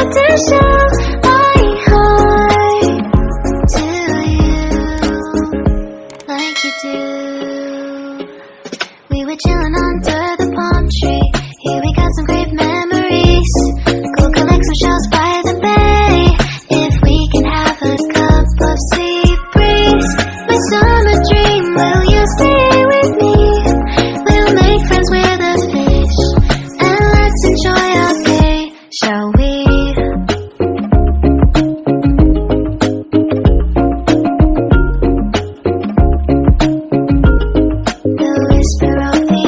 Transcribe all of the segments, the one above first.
to show my heart to you like you do. We were chilling under the palm tree. Here we got some great memories. Go collect some shells by the bay. If we can have a cup of sea breeze, my summer dream, will you stay with me? We'll make friends with the fish, and let's enjoy our day, shall we? The whisper of the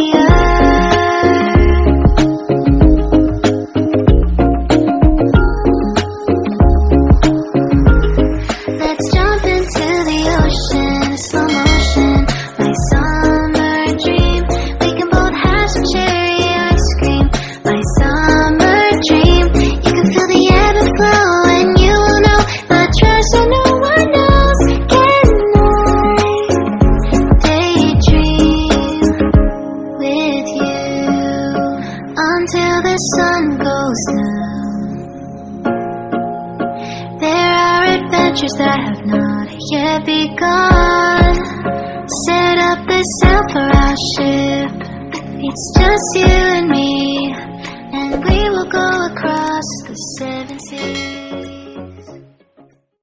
let's jump into the ocean, slow motion, my summer dream. We can both have some cherry ice cream, my summer dream. You can feel the ebb and flow, and you will know the treasure no one knows. Can I daydream with you until the sun goes down? There are adventures that have not yet begun. Set up the sail for our ship. It's just you and me, and we will go across the sea.